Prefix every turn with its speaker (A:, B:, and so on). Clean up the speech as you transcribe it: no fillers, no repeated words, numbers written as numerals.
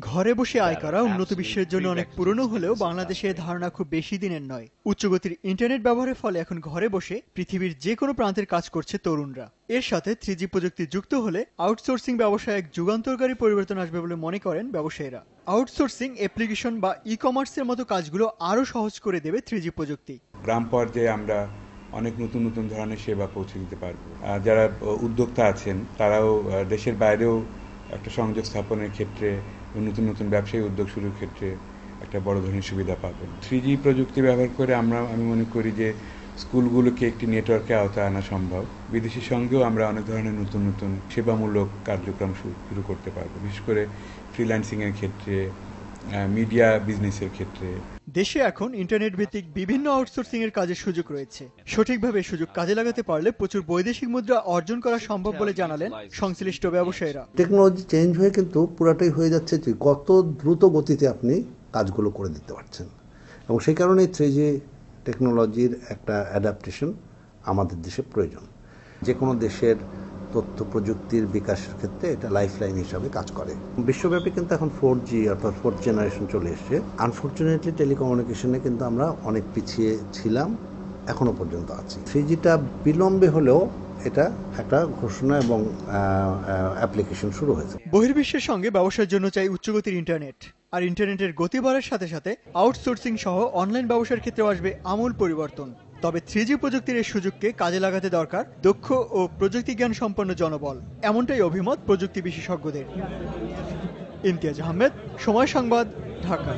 A: ঘরে বসে আয় করা উন্নত বিশ্বের জন্য অনেক পুরনো হলেও বাংলাদেশে ধারণা খুব বেশি দিনের নয়। উচ্চগতির ইন্টারনেট ব্যবহারের ফলে এখন ঘরে বসে পৃথিবীর যে কোনো প্রান্তের কাজ করছে তরুণরা। এর সাথে 3G প্রযুক্তি যুক্ত হলে আউটসোর্সিং ব্যবসায় এক যুগান্তরকারী পরিবর্তন আসবে বলে মনে করেন ব্যবসায়ীরা। আউটসোর্সিং, অ্যাপ্লিকেশন বা ই-কমার্সের মতো কাজগুলো আরও সহজ করে দেবে 3G প্রযুক্তি।
B: গ্রাম পর্যায়ে আমরা অনেক নতুন নতুন ধরনের সেবা পৌঁছে দিতে পারবো। যারা উদ্যোক্তা আছেন তারাও দেশের বাইরেও একটা সংযোগ স্থাপনের ক্ষেত্রে, নতুন নতুন ব্যবসায়ী উদ্যোগ শুরুর ক্ষেত্রে একটা বড় ধরনের সুবিধা পাবেন। 3G প্রযুক্তি ব্যবহার করে আমি মনে করি যে স্কুলগুলোকে একটি নেটওয়ার্কে আওতায় আনা সম্ভব। বিদেশের সঙ্গেও আমরা অনেক ধরনের নতুন নতুন সেবামূলক কার্যক্রম শুরু করতে পারবো, বিশেষ করে ফ্রিল্যান্সিংয়ের ক্ষেত্রে, মিডিয়া বিজনেসের ক্ষেত্রে।
A: দেশে এখন ইন্টারনেট ভিত্তিক বিভিন্ন আউটসোর্সিং এর কাজের সুযোগ রয়েছে। সঠিকভাবে সুযোগ কাজে লাগাতে পারলে প্রচুর বৈদেশিক মুদ্রা অর্জন করা সম্ভব বলে জানালেন সংশ্লিষ্ট ব্যবসায়ীরা।
C: টেকনোলজি চেঞ্জ হয়ে কিন্তু পুরাটাই হয়ে যাচ্ছে যে কত দ্রুত গতিতে আপনি কাজগুলো করে দিতে পারছেন, এবং সেই কারণে 3G টেকনোলজির একটা অ্যাডাপ্টেশন আমাদের দেশে প্রয়োজন। যে কোনো দেশের তথ্য প্রযুক্তির বিকাশের ক্ষেত্রে এটা লাইফলাইন হিসাবে কাজ করে। বিশ্বব্যাপী কিন্তু এখন 4G অর্থাৎ 4th জেনারেশন চলে এসছে। আনফর্চুনেটলি টেলিকমিউনিকেশনে কিন্তু আমরা অনেক পিছিয়ে ছিলাম, এখনো পর্যন্ত আছি। 3Gটা বিলম্বে হলেও এটা একটা ঘোষণা এবং অ্যাপ্লিকেশন শুরু হয়েছে।
A: বহির্বিশ্বের সঙ্গে ব্যবসার জন্য চাই উচ্চগতির ইন্টারনেট, আর ইন্টারনেটের গতি বাড়ার সাথে সাথে আউটসোর্সিং সহ অনলাইন ব্যবসার ক্ষেত্রেও আসবে আমূল পরিবর্তন। তবে 3G প্রযুক্তির এই সুযোগকে কাজে লাগাতে দরকার দক্ষ ও প্রযুক্তি জ্ঞান সম্পন্ন জনবল, এমনটাই অভিমত প্রযুক্তি বিশেষজ্ঞদের। ইমতিয়াজ আহমেদ, সময় সংবাদ, ঢাকা।